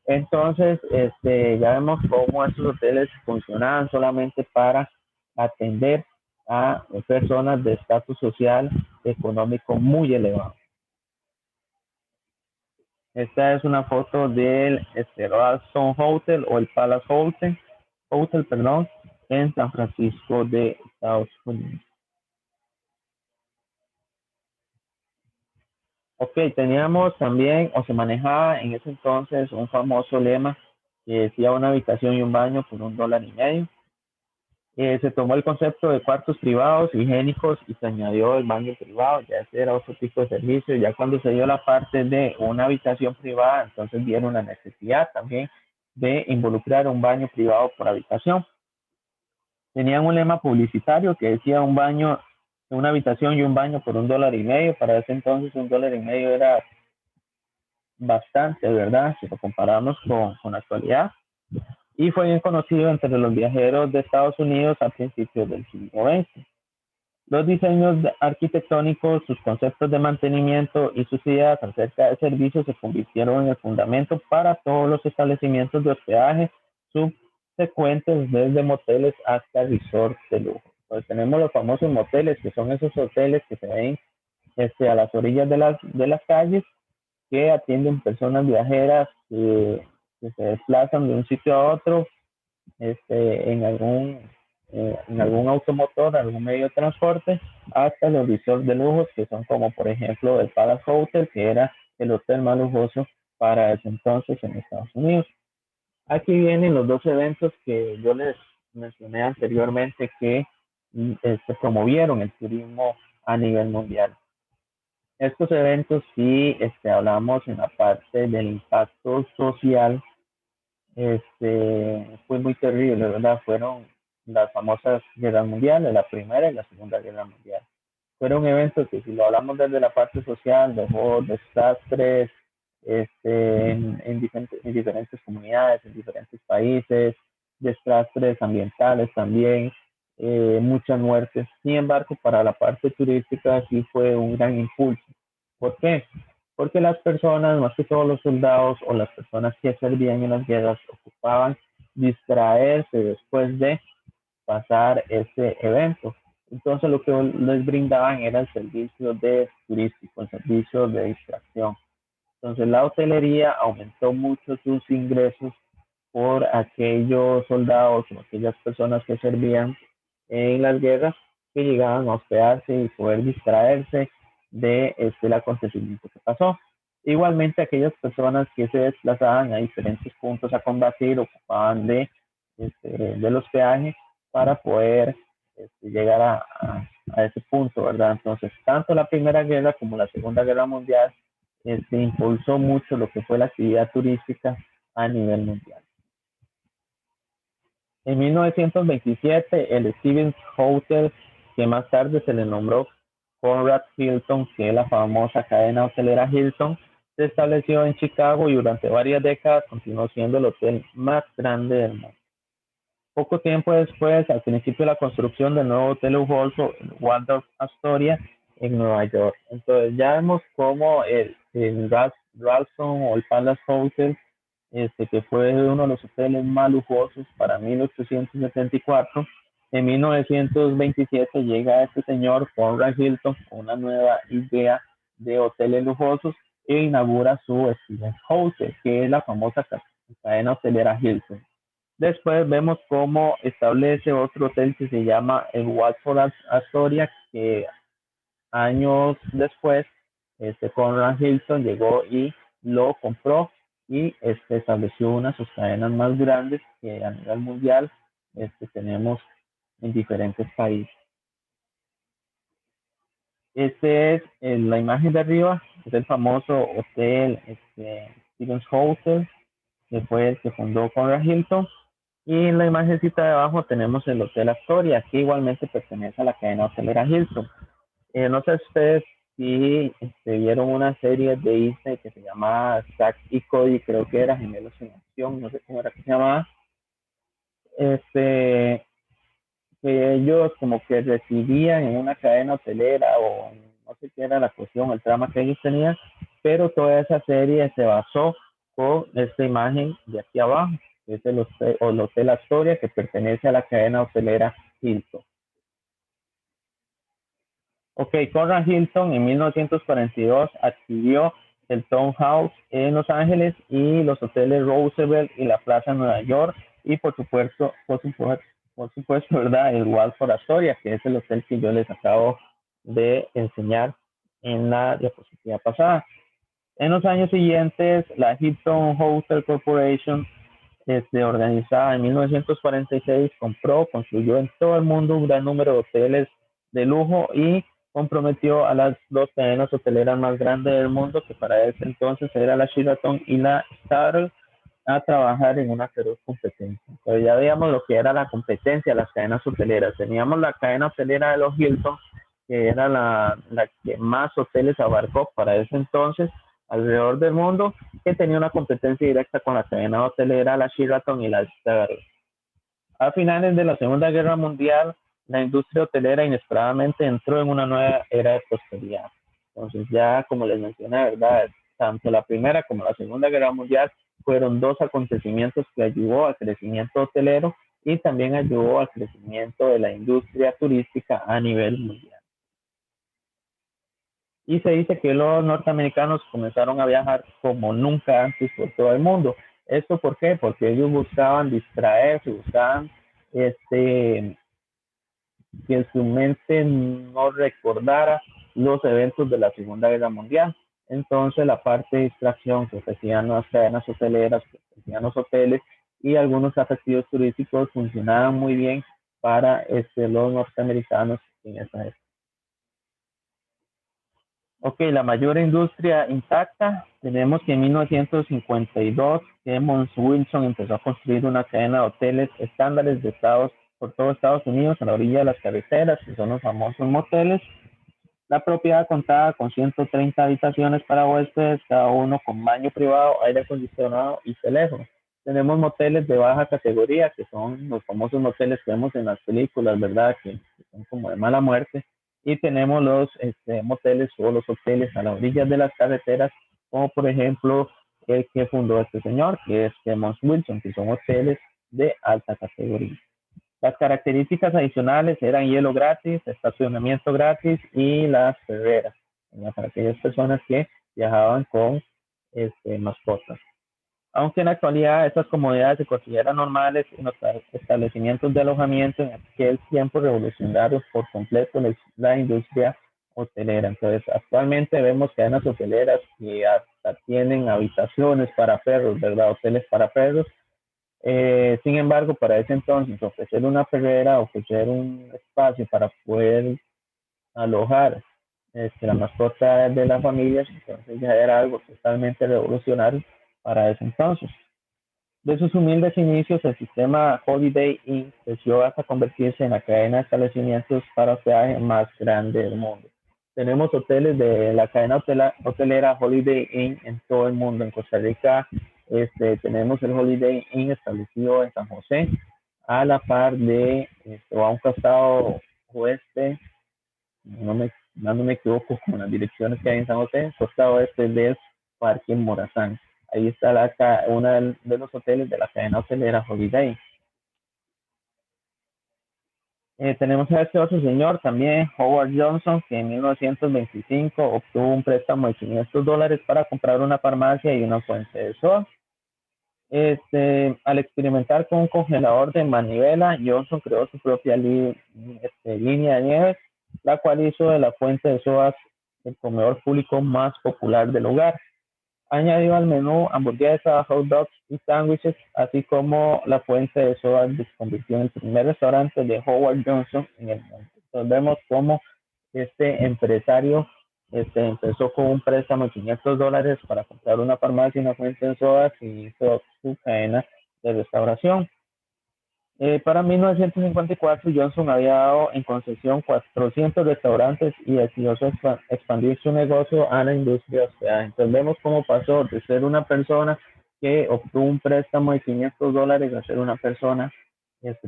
Entonces, ya vemos cómo estos hoteles funcionaban solamente para atender a personas de estatus social económico muy elevado. Esta es una foto del Ralston Hotel o el Palace Hotel, perdón, en San Francisco de Estados Unidos. Ok, teníamos también, o se manejaba en ese entonces, un famoso lema que decía una habitación y un baño por $1.50. Se tomó el concepto de cuartos privados, higiénicos, y se añadió el baño privado. Ya ese era otro tipo de servicio. Ya cuando se dio la parte de una habitación privada, entonces vieron la necesidad también de involucrar un baño privado por habitación. Tenían un lema publicitario que decía un baño, una habitación y un baño por $1.50. Para ese entonces $1.50 era bastante, ¿verdad? Si lo comparamos con la actualidad. Y fue bien conocido entre los viajeros de Estados Unidos a principios del siglo XX. Los diseños arquitectónicos, sus conceptos de mantenimiento y sus ideas acerca del servicio se convirtieron en el fundamento para todos los establecimientos de hospedaje subsecuentes, desde moteles hasta resorts de lujo. Pues tenemos los famosos moteles, que son esos hoteles que se ven a las orillas de las calles, que atienden personas viajeras que se desplazan de un sitio a otro en algún automotor, algún medio de transporte, hasta los resorts de lujos, que son como por ejemplo el Palace Hotel, que era el hotel más lujoso para ese entonces en Estados Unidos. Aquí vienen los dos eventos que yo les mencioné anteriormente que promovieron el turismo a nivel mundial. Estos eventos sí hablamos en la parte del impacto social. Fue muy terrible, ¿verdad? Fueron las famosas guerras mundiales, la Primera y la Segunda Guerra Mundial. Fueron eventos que, si lo hablamos desde la parte social, dejó desastres en diferentes comunidades, en diferentes países, desastres ambientales también, muchas muertes. Sin embargo, para la parte turística sí fue un gran impulso. ¿Por qué? Porque las personas, más que todos los soldados o las personas que servían en las guerras, ocupaban distraerse después de pasar ese evento. Entonces lo que les brindaban era el servicio de turístico, el servicio de distracción. Entonces la hotelería aumentó mucho sus ingresos por aquellos soldados o aquellas personas que servían en las guerras, que llegaban a hospedarse y poder distraerse de el acontecimiento que pasó. Igualmente, aquellas personas que se desplazaban a diferentes puntos a combatir ocupaban del hospedaje para poder llegar a ese punto, ¿verdad? Entonces, tanto la Primera Guerra como la Segunda Guerra Mundial impulsó mucho lo que fue la actividad turística a nivel mundial. En 1927, el Stevens Hotel, que más tarde se le nombró Conrad Hilton, que es la famosa cadena hotelera Hilton, se estableció en Chicago y durante varias décadas continuó siendo el hotel más grande del mundo. Poco tiempo después, al principio de la construcción del nuevo hotel lujoso, el Waldorf Astoria, en Nueva York. Entonces ya vemos cómo el Ralston o el Palace Hotel, que fue uno de los hoteles más lujosos para 1874. En 1927 llega este señor Conrad Hilton con una nueva idea de hoteles lujosos e inaugura su Stevens Hotel, que es la famosa cadena hotelera Hilton. Después vemos cómo establece otro hotel que se llama el Watford Astoria, que años después Conrad Hilton llegó y lo compró y estableció una de sus cadenas más grandes que a nivel mundial tenemos en diferentes países. Este es la imagen de arriba, es el famoso hotel Stevens Hotel, que fue el que fundó Conrad Hilton. Y en la imagencita de abajo tenemos el Hotel Astoria, que igualmente pertenece a la cadena hotelera Hilton. No sé ustedes si vieron una serie de Disney que se llama Zack y Cody, creo que era Gemelos en Acción, no sé cómo era que se llamaba. Este, que ellos como que residían en una cadena hotelera o no sé qué era la cuestión, el trama que ellos tenían, pero toda esa serie se basó con esta imagen de aquí abajo, que es el Hotel Astoria, que pertenece a la cadena hotelera Hilton. Ok, Conrad Hilton en 1942 adquirió el Townhouse en Los Ángeles y los hoteles Roosevelt y la Plaza Nueva York y por supuesto, ¿verdad? El Waldorf Astoria, que es el hotel que yo les acabo de enseñar en la diapositiva pasada. En los años siguientes, la Hilton Hotel Corporation, organizada en 1946, compró, construyó en todo el mundo un gran número de hoteles de lujo y comprometió a las dos cadenas hoteleras más grandes del mundo, que para ese entonces era la Sheraton y la Starr, a trabajar en una feroz competencia. Pero ya veíamos lo que era la competencia, las cadenas hoteleras. Teníamos la cadena hotelera de los Hilton, que era la que más hoteles abarcó para ese entonces alrededor del mundo, que tenía una competencia directa con la cadena hotelera, la Sheraton y la Starr. A finales de la Segunda Guerra Mundial, la industria hotelera inesperadamente entró en una nueva era de prosperidad. Entonces ya, como les mencioné, ¿verdad? Tanto la Primera como la Segunda Guerra Mundial fueron dos acontecimientos que ayudó al crecimiento hotelero y también ayudó al crecimiento de la industria turística a nivel mundial. Y se dice que los norteamericanos comenzaron a viajar como nunca antes por todo el mundo. ¿Esto por qué? Porque ellos buscaban distraerse, buscaban este, que su mente no recordara los eventos de la Segunda Guerra Mundial. Entonces, la parte de distracción que ofrecían las cadenas hoteleras, que ofrecían los hoteles y algunos atractivos turísticos funcionaban muy bien para los norteamericanos en esa época. Ok, la mayor industria intacta, tenemos que en 1952 Emmons Wilson empezó a construir una cadena de hoteles estándares de estados por todo Estados Unidos a la orilla de las carreteras, que son los famosos moteles. La propiedad contaba con 130 habitaciones para huéspedes, cada uno con baño privado, aire acondicionado y teléfono. Tenemos moteles de baja categoría, que son los famosos moteles que vemos en las películas, ¿verdad? Que son como de mala muerte. Y tenemos los moteles o los hoteles a las orillas de las carreteras, como por ejemplo el que fundó este señor, que es Emmons Wilson, que son hoteles de alta categoría. Las características adicionales eran hielo gratis, estacionamiento gratis y las ferreras, para aquellas personas que viajaban con mascotas. Aunque en la actualidad estas comodidades se consideran normales en los establecimientos de alojamiento, en aquel tiempo revolucionaron por completo la industria hotelera. Entonces, actualmente vemos cadenas hoteleras que hasta tienen habitaciones para perros, ¿verdad? Hoteles para perros. Sin embargo, para ese entonces, ofrecer una perrera, ofrecer un espacio para poder alojar la mascota de la familia, entonces ya era algo totalmente revolucionario para ese entonces. De sus humildes inicios, el sistema Holiday Inn creció hasta convertirse en la cadena de establecimientos para hospedaje más grande del mundo. Tenemos hoteles de la cadena hotelera Holiday Inn en todo el mundo. En Costa Rica tenemos el Holiday Inn establecido en San José, a la par de, o a un costado oeste, no me equivoco con las direcciones que hay en San José, costado oeste del Parque Morazán. Ahí está una de los hoteles de la cadena hotelera Holiday. Tenemos a este otro señor también, Howard Johnson, que en 1925 obtuvo un préstamo de $500 para comprar una farmacia y una fuente de sol. Al experimentar con un congelador de manivela, Johnson creó su propia línea de nieves, la cual hizo de la fuente de sodas el comedor público más popular del hogar. Añadió al menú hamburguesas, hot dogs y sándwiches, así como la fuente de sodas se convirtió en el primer restaurante de Howard Johnson en el mundo. Entonces vemos cómo este empresario empezó con un préstamo de $500 para comprar una farmacia y una fuente de sodas y hizo su cadena de restauración. Para 1954, Johnson había dado en concesión 400 restaurantes y decidió expandir su negocio a la industria de hospedaje. Entonces vemos cómo pasó de ser una persona que obtuvo un préstamo de $500 a ser una persona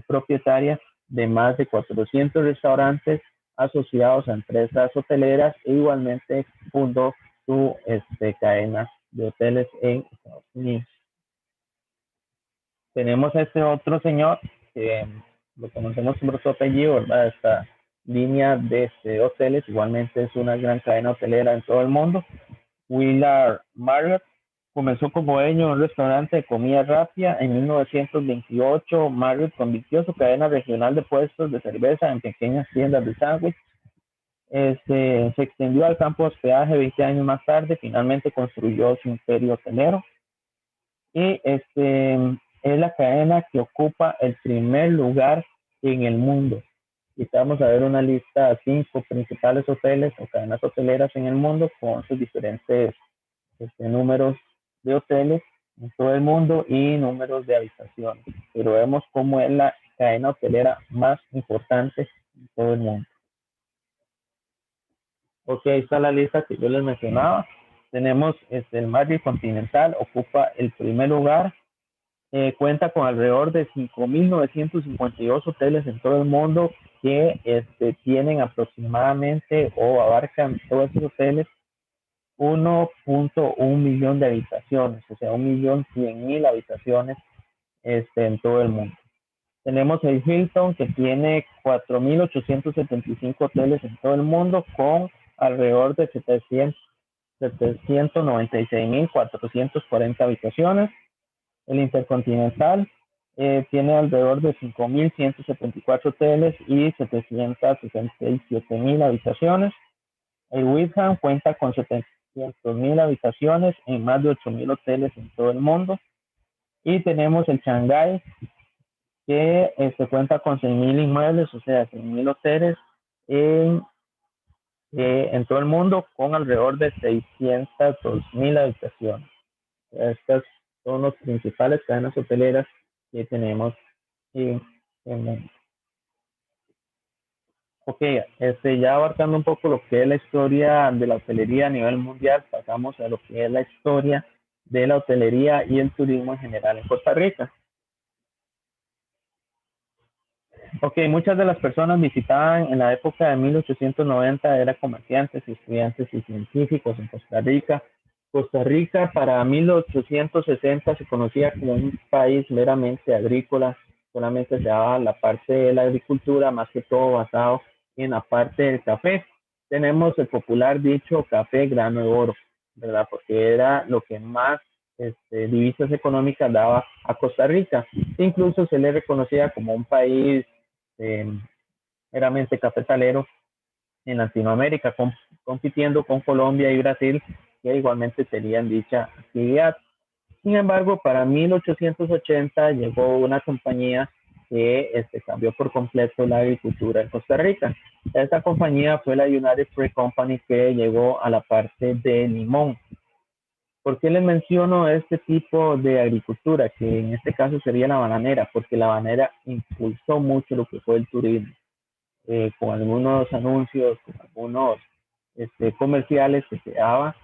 propietaria de más de 400 restaurantes asociados a empresas hoteleras e igualmente fundó su cadena de hoteles en Estados Unidos. Tenemos a este otro señor que lo conocemos por su apellido, ¿verdad? Esta línea de hoteles igualmente es una gran cadena hotelera en todo el mundo. Willard Marriott comenzó como dueño de un restaurante de comida rápida. En 1928, Marriott convirtió su cadena regional de puestos de cerveza en pequeñas tiendas de sándwich. Se extendió al campo de hospedaje 20 años más tarde. Finalmente construyó su imperio hotelero. Y es la cadena que ocupa el primer lugar en el mundo. Y vamos a ver una lista de 5 principales hoteles o cadenas hoteleras en el mundo con sus diferentes números de hoteles en todo el mundo y números de habitaciones. Pero vemos cómo es la cadena hotelera más importante en todo el mundo. Ok, ahí está la lista que yo les mencionaba. Tenemos el Marriott Continental, ocupa el primer lugar. Cuenta con alrededor de 5.952 hoteles en todo el mundo que tienen aproximadamente o abarcan todos esos hoteles 1.1 millón de habitaciones, o sea, 1.100.000 habitaciones en todo el mundo. Tenemos el Hilton, que tiene 4.875 hoteles en todo el mundo con alrededor de 796.440 habitaciones. El Intercontinental tiene alrededor de 5.174 hoteles y 767.000 habitaciones. El Windham cuenta con 700.000 habitaciones en más de 8.000 hoteles en todo el mundo. Y tenemos el Shanghai, que cuenta con 6.000 inmuebles, o sea, 6.000 hoteles en todo el mundo con alrededor de 602.000 habitaciones. Estas son las principales cadenas hoteleras que tenemos en el mundo. Ok, ya abarcando un poco lo que es la historia de la hotelería a nivel mundial, pasamos a lo que es la historia de la hotelería y el turismo en general en Costa Rica. Ok, muchas de las personas visitaban en la época de 1890, eran comerciantes, estudiantes y científicos en Costa Rica. Costa Rica para 1860 se conocía como un país meramente agrícola, solamente se daba la parte de la agricultura, más que todo basado en la parte del café. Tenemos el popular dicho café grano de oro, ¿verdad? Porque era lo que más divisas económicas daba a Costa Rica. Incluso se le reconocía como un país meramente cafetalero en Latinoamérica, compitiendo con Colombia y Brasil, que igualmente tenían dicha actividad. Sin embargo, para 1880 llegó una compañía que cambió por completo la agricultura en Costa Rica. Esta compañía fue la United Fruit Company, que llegó a la parte de limón. ¿Por qué les menciono este tipo de agricultura? Que en este caso sería la bananera, porque la bananera impulsó mucho lo que fue el turismo. Con algunos anuncios, con algunos comerciales que se daba,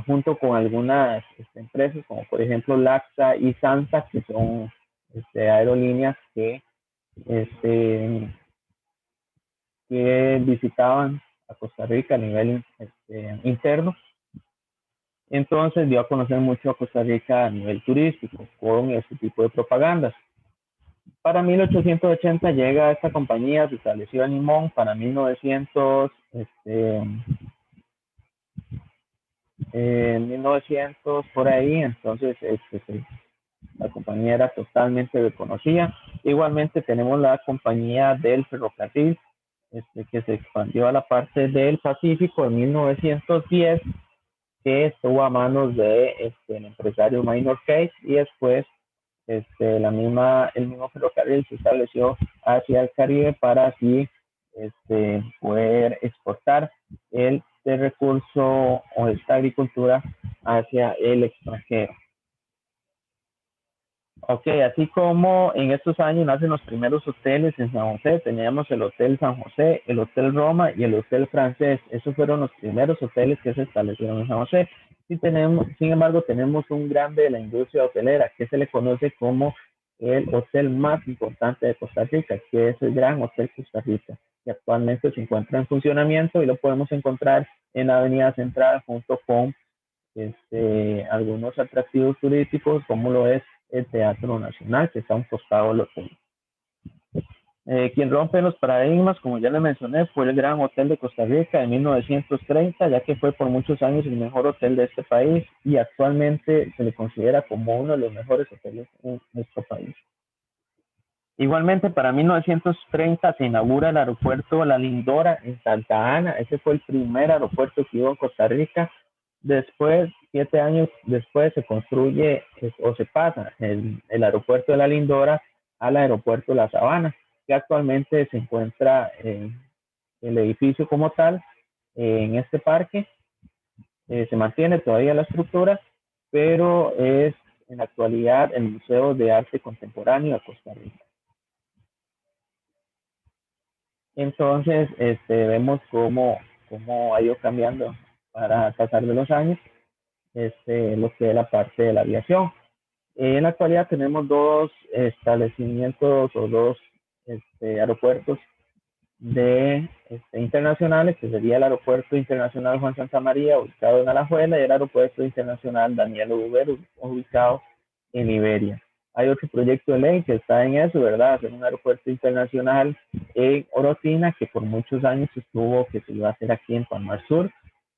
junto con algunas empresas, como por ejemplo Laxa y Santa, que son aerolíneas que visitaban a Costa Rica a nivel interno. Entonces dio a conocer mucho a Costa Rica a nivel turístico con este tipo de propagandas. Para 1880 llega esta compañía, se estableció en Limón. Para 1900, 1900 por ahí, entonces la compañía era totalmente reconocida. Igualmente tenemos la compañía del ferrocarril, que se expandió a la parte del Pacífico en 1910, que estuvo a manos de el empresario Minor Case, y después el mismo ferrocarril se estableció hacia el Caribe para así poder exportar este recurso o esta agricultura hacia el extranjero. Ok, así como en estos años nacen los primeros hoteles en San José, teníamos el Hotel San José, el Hotel Roma y el Hotel Francés. Esos fueron los primeros hoteles que se establecieron en San José. Sin embargo, tenemos un grande de la industria hotelera que se le conoce como el hotel más importante de Costa Rica, que es el Gran Hotel Costa Rica, que actualmente se encuentra en funcionamiento y lo podemos encontrar en la Avenida Central junto con algunos atractivos turísticos, como lo es el Teatro Nacional, que está a un costado del hotel. Quien rompe los paradigmas, como ya le mencioné, fue el Gran Hotel de Costa Rica de 1930, ya que fue por muchos años el mejor hotel de este país y actualmente se le considera como uno de los mejores hoteles en nuestro país. Igualmente, para 1930 se inaugura el aeropuerto La Lindora en Santa Ana. Ese fue el primer aeropuerto que hubo en Costa Rica. Después, 7 años después, se construye o se pasa el aeropuerto de La Lindora al aeropuerto de La Sabana, que actualmente se encuentra en el edificio como tal, en este parque. Se mantiene todavía la estructura, pero es en la actualidad el Museo de Arte Contemporáneo de Costa Rica. Entonces, vemos cómo ha ido cambiando para pasar de los años lo que es la parte de la aviación. En la actualidad tenemos dos establecimientos o dos aeropuertos internacionales, que sería el Aeropuerto Internacional Juan Santa María, ubicado en Alajuela, y el Aeropuerto Internacional Daniel Oduber, ubicado en Iberia. Hay otro proyecto de ley que está en eso, ¿verdad? Hacer un aeropuerto internacional en Orotina, que por muchos años estuvo que se iba a hacer aquí en Palmar Sur,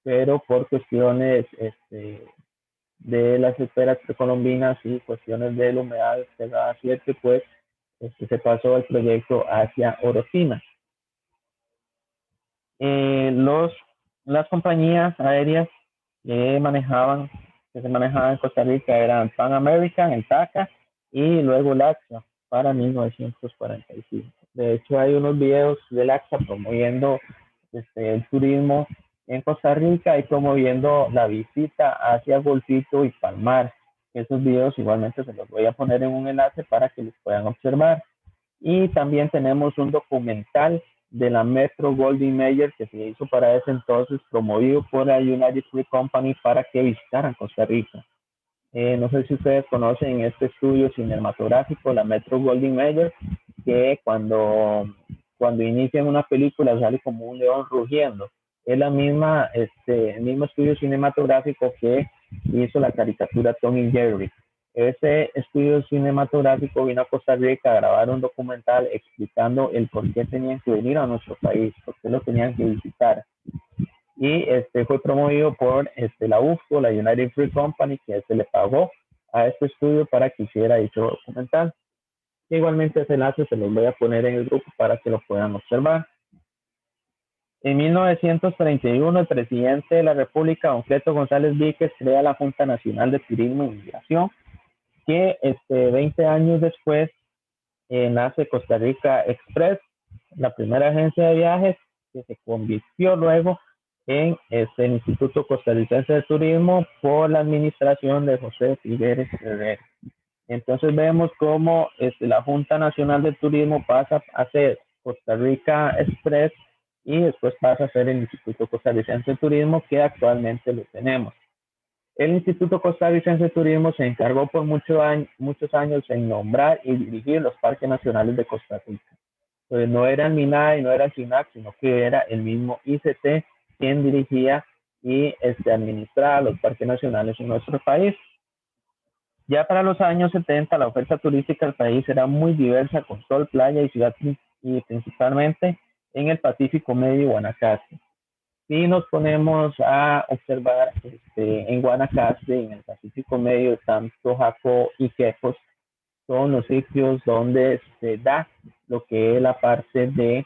pero por cuestiones de las esferas precolombinas y cuestiones de la humedad de la 7, pues se pasó el proyecto hacia Orotina. Las compañías aéreas que se manejaban en Costa Rica eran Pan American, el TACA y luego LAXA para 1945. De hecho, hay unos videos de LAXA promoviendo el turismo en Costa Rica y promoviendo la visita hacia Golfito y Palmar. Esos videos igualmente se los voy a poner en un enlace para que los puedan observar. Y también tenemos un documental de la Metro Goldwyn Mayer que se hizo para ese entonces, promovido por la United Fruit Company para que visitaran Costa Rica. No sé si ustedes conocen este estudio cinematográfico, la Metro Goldwyn Mayer, que cuando inician una película sale como un león rugiendo. Es el mismo estudio cinematográfico que hizo la caricatura Tom y Jerry. Ese estudio cinematográfico vino a Costa Rica a grabar un documental explicando el por qué tenían que venir a nuestro país, por qué lo tenían que visitar. Y fue promovido por la UFCO, la United Fruit Company, que se le pagó a este estudio para que hiciera dicho documental. Y igualmente ese enlace se los voy a poner en el grupo para que lo puedan observar. En 1931, el presidente de la República, don Cleto González Víquez, crea la Junta Nacional de Turismo e Migración, que 20 años después nace Costa Rica Express, la primera agencia de viajes que se convirtió luego en el Instituto Costarricense de Turismo por la administración de José Figueres Herrera. Entonces vemos cómo la Junta Nacional de Turismo pasa a ser Costa Rica Express y después pasa a ser el Instituto Costarricense de Turismo, que actualmente lo tenemos. El Instituto Costarricense de Turismo se encargó por muchos años en nombrar y dirigir los parques nacionales de Costa Rica. Entonces no era el MINAE, no era el SINAC, sino que era el mismo ICT quien dirigía y administraba los parques nacionales en nuestro país. Ya para los años 70, la oferta turística del país era muy diversa, con sol, playa y ciudad, y principalmente en el Pacífico Medio y Guanacaste. Si nos ponemos a observar en Guanacaste, en el Pacífico Medio, tanto Jacó y Quepos, son los sitios donde se da lo que es la parte del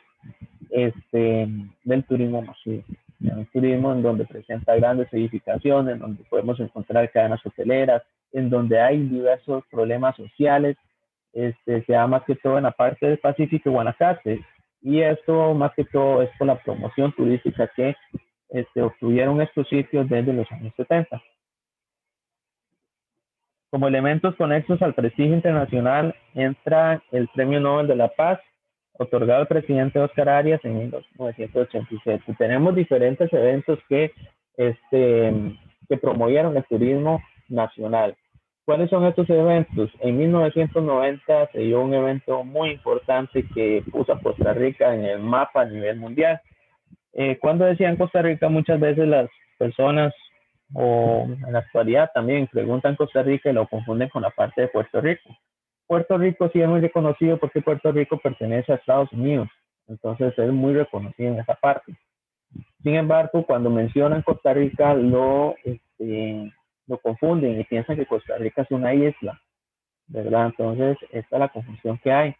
turismo masivo. Un turismo en donde presenta grandes edificaciones, en donde podemos encontrar cadenas hoteleras, en donde hay diversos problemas sociales, se da más que todo en la parte del Pacífico y Guanacaste. Y esto más que todo es por la promoción turística que obtuvieron estos sitios desde los años 70. Como elementos conexos al prestigio internacional entra el Premio Nobel de la Paz, otorgado al presidente Oscar Arias en 1987. Tenemos diferentes eventos que promovieron el turismo nacional. ¿Cuáles son estos eventos? En 1990 se dio un evento muy importante que puso a Costa Rica en el mapa a nivel mundial. Cuando decían Costa Rica, muchas veces las personas, o en la actualidad también, preguntan Costa Rica y lo confunden con la parte de Puerto Rico. Puerto Rico sí es muy reconocido porque Puerto Rico pertenece a Estados Unidos, entonces es muy reconocido en esa parte. Sin embargo, cuando mencionan Costa Rica, lo confunden y piensan que Costa Rica es una isla, ¿verdad? Entonces, esta es la confusión que hay.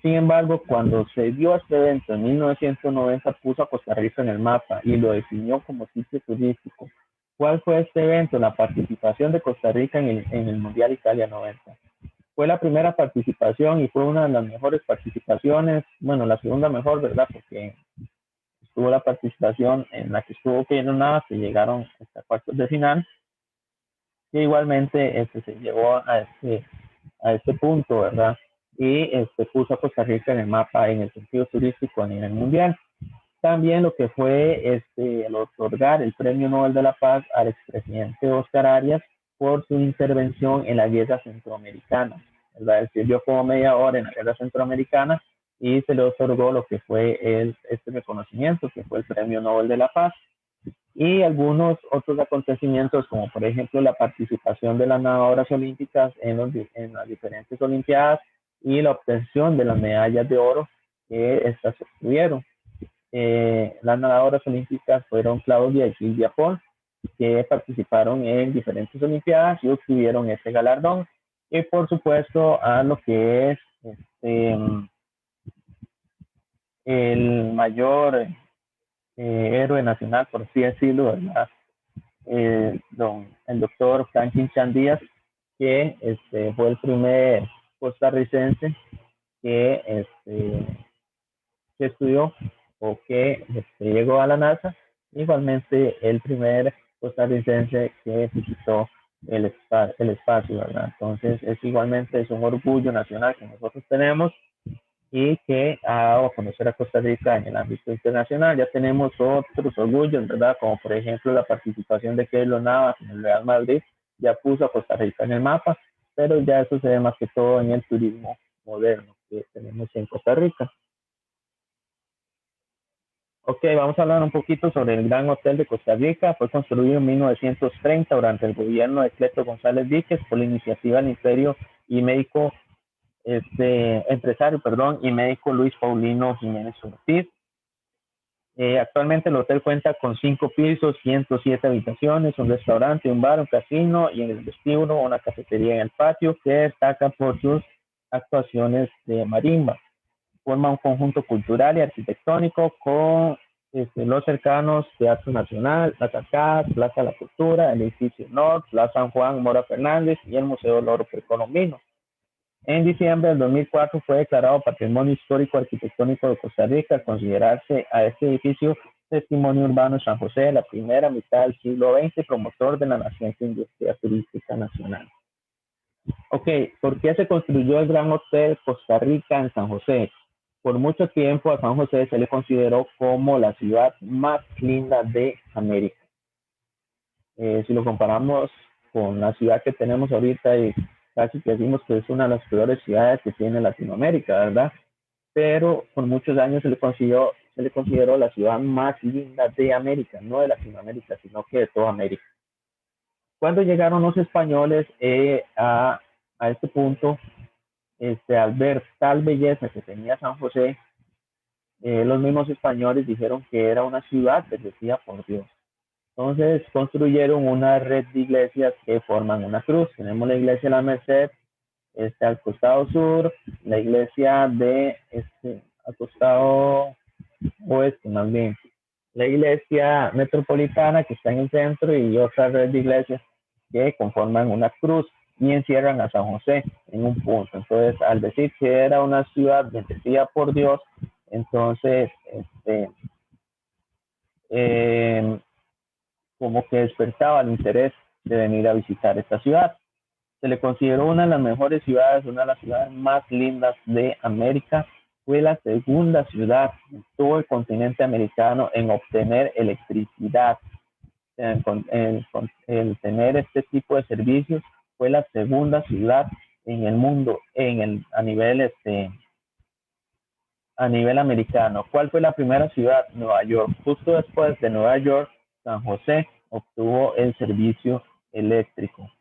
Sin embargo, cuando se dio este evento en 1990, puso a Costa Rica en el mapa y lo definió como sitio turístico. ¿Cuál fue este evento? La participación de Costa Rica en el Mundial Italia 90. Fue la primera participación y fue una de las mejores participaciones, bueno, la segunda mejor, ¿verdad? Porque estuvo la participación en la que estuvo Keylor Navas, que llegaron hasta cuartos de final, que igualmente se llevó a este punto, ¿verdad? Y puso a Costa Rica en el mapa en el sentido turístico a nivel mundial. También lo que fue el otorgar el Premio Nobel de la Paz al expresidente Oscar Arias por su intervención en la guerra centroamericana, ¿verdad? Él sirvió como media hora en la guerra centroamericana y se le otorgó lo que fue este reconocimiento, que fue el Premio Nobel de la Paz. Y algunos otros acontecimientos, como por ejemplo la participación de las nadadoras olímpicas en las diferentes olimpiadas y la obtención de las medallas de oro que estas obtuvieron. Las nadadoras olímpicas fueron Claudia y Silvia Pons, que participaron en diferentes olimpiadas y obtuvieron este galardón. Y por supuesto a lo que es el mayor héroe nacional, por así decirlo, ¿verdad? El doctor Franklin Chandías, que fue el primer costarricense que, que estudió o que llegó a la NASA, igualmente el primer costarricense que visitó el espacio, ¿verdad? Entonces es un orgullo nacional que nosotros tenemos y que ha dado a conocer a Costa Rica en el ámbito internacional. Ya tenemos otros orgullos, ¿verdad? Como por ejemplo la participación de Keylor Navas en el Real Madrid, ya puso a Costa Rica en el mapa, pero ya eso se ve más que todo en el turismo moderno que tenemos en Costa Rica. Ok, vamos a hablar un poquito sobre el Gran Hotel de Costa Rica. Fue construido en 1930 durante el gobierno de Cleto González Víquez por la iniciativa del Imperio y médico empresario, perdón, y médico Luis Paulino Jiménez Ortiz. Actualmente el hotel cuenta con 5 pisos, 107 habitaciones, un restaurante, un bar, un casino y en el vestíbulo una cafetería en el patio que destaca por sus actuaciones de marimba. Forma un conjunto cultural y arquitectónico con los cercanos Teatro Nacional, Las Arcadas, Plaza de la Cultura, el edificio Norte, Plaza San Juan Mora Fernández y el Museo del Oro Precolombino. En diciembre del 2004 fue declarado Patrimonio Histórico Arquitectónico de Costa Rica al considerarse a este edificio Testimonio Urbano de San José de la primera mitad del siglo XX, promotor de la naciente industria turística nacional. Ok, ¿por qué se construyó el Gran Hotel Costa Rica en San José? Por mucho tiempo a San José se le consideró como la ciudad más linda de América. Si lo comparamos con la ciudad que tenemos ahorita y casi que decimos que es una de las peores ciudades que tiene Latinoamérica, ¿verdad? Pero por muchos años se le consideró la ciudad más linda de América, no de Latinoamérica, sino que de toda América. Cuando llegaron los españoles a este punto, al ver tal belleza que tenía San José, los mismos españoles dijeron que era una ciudad bendecida por Dios. Entonces construyeron una red de iglesias que forman una cruz. Tenemos la iglesia de la Merced, al costado sur, la iglesia al costado oeste más bien, la iglesia metropolitana que está en el centro y otra red de iglesias que conforman una cruz y encierran a San José en un punto. Entonces, al decir que era una ciudad bendecida por Dios, entonces, eh, como que despertaba el interés de venir a visitar esta ciudad. Se le consideró una de las mejores ciudades, una de las ciudades más lindas de América. Fue la segunda ciudad en todo el continente americano en obtener electricidad, en tener este tipo de servicios fue la segunda ciudad en el mundo a nivel americano. ¿Cuál fue la primera ciudad? Nueva York. Justo después de Nueva York, San José obtuvo el servicio eléctrico.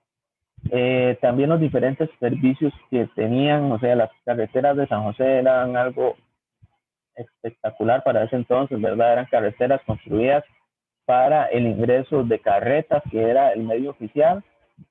También los diferentes servicios que tenían, o sea, las carreteras de San José eran algo espectacular para ese entonces, ¿verdad? Eran carreteras construidas para el ingreso de carretas, que era el medio oficial,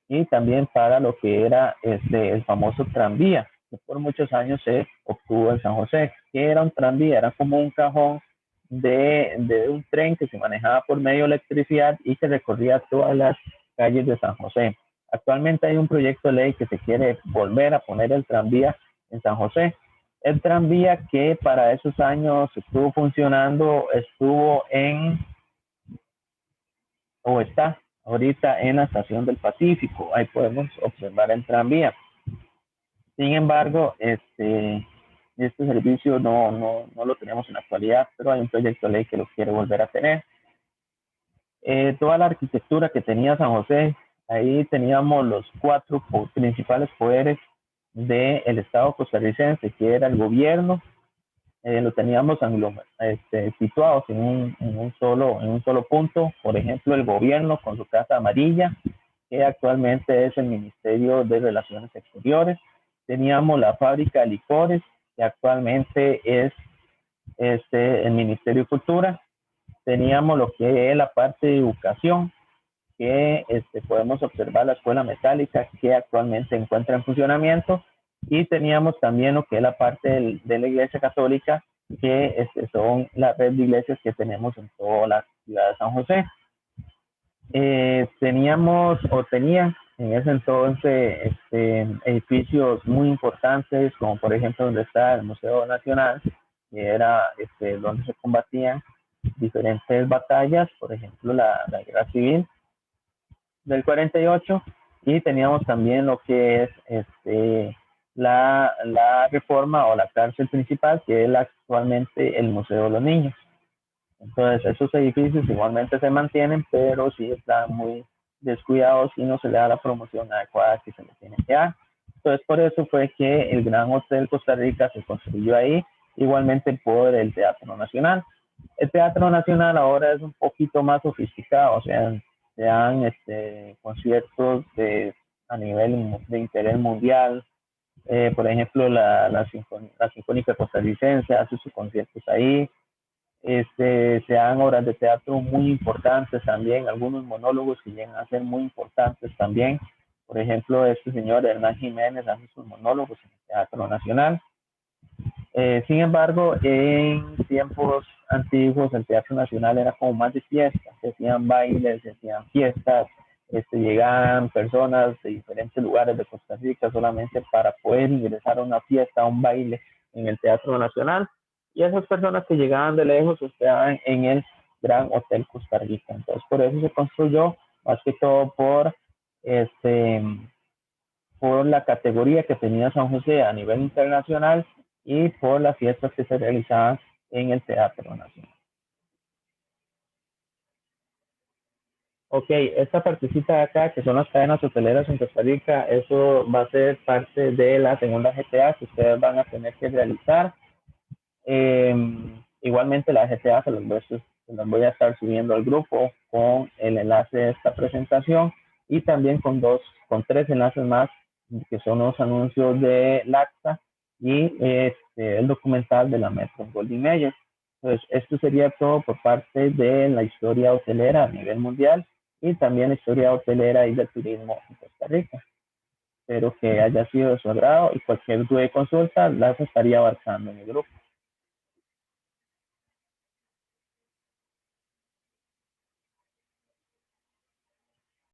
y también para lo que era el famoso tranvía, que por muchos años se obtuvo en San José. ¿Qué era un tranvía? Era como un cajón de un tren que se manejaba por medio de electricidad y que recorría todas las calles de San José. Actualmente hay un proyecto de ley que se quiere volver a poner el tranvía en San José. El tranvía que para esos años estuvo funcionando, estuvo o está ahorita en la estación del Pacífico. Ahí podemos observar el tranvía. Sin embargo, este servicio no lo tenemos en la actualidad, pero hay un proyecto de ley que lo quiere volver a tener. Toda la arquitectura que tenía San José, ahí teníamos los cuatro principales poderes del Estado costarricense, que era el gobierno, lo teníamos situados en un solo punto. Por ejemplo, el gobierno con su Casa Amarilla, que actualmente es el Ministerio de Relaciones Exteriores. Teníamos la fábrica de licores, que actualmente es el Ministerio de Cultura. Teníamos lo que es la parte de educación, que podemos observar la escuela metálica, que actualmente se encuentra en funcionamiento. Y teníamos también lo que es la parte de la Iglesia Católica, que son la red de iglesias que tenemos en toda la ciudad de San José. Tenían en ese entonces edificios muy importantes, como por ejemplo donde está el Museo Nacional, que era donde se combatían diferentes batallas, por ejemplo la Guerra Civil del 48, y teníamos también lo que es la reforma o la cárcel principal, que es actualmente el Museo de los Niños. Entonces, esos edificios igualmente se mantienen, pero sí están muy descuidados y no se le da la promoción adecuada que se le tiene que dar. Entonces, por eso fue que el Gran Hotel Costa Rica se construyó ahí, igualmente por el Teatro Nacional. El Teatro Nacional ahora es un poquito más sofisticado, o sea, se dan conciertos a nivel de interés mundial. Por ejemplo, la Sinfónica Costarricense hace sus conciertos ahí. Se dan obras de teatro muy importantes también, algunos monólogos que llegan a ser muy importantes también. Por ejemplo, este señor Hernán Jiménez hace sus monólogos en el Teatro Nacional. Sin embargo, en tiempos antiguos el Teatro Nacional era como más de fiestas, se hacían bailes, se hacían fiestas, llegaban personas de diferentes lugares de Costa Rica solamente para poder ingresar a una fiesta, a un baile en el Teatro Nacional, y esas personas que llegaban de lejos se hospedaban en el Gran Hotel Costa Rica. Entonces, por eso se construyó, más que todo por la categoría que tenía San José a nivel internacional y por las fiestas que se realizaban en el Teatro Nacional. Ok, esta partecita de acá, que son las cadenas hoteleras en Costa Rica, eso va a ser parte de la segunda GTA que ustedes van a tener que realizar. Eh, Igualmente la GTA se las voy a estar subiendo al grupo con el enlace de esta presentación, y también con tres enlaces más, que son los anuncios de LACTA y el documental de la Metro Goldwyn Mayer. Entonces, esto sería todo por parte de la historia hotelera a nivel mundial y también la historia hotelera y del turismo en Costa Rica. Espero que haya sido de su agrado, y cualquier duda y consulta las estaría abarcando en el grupo.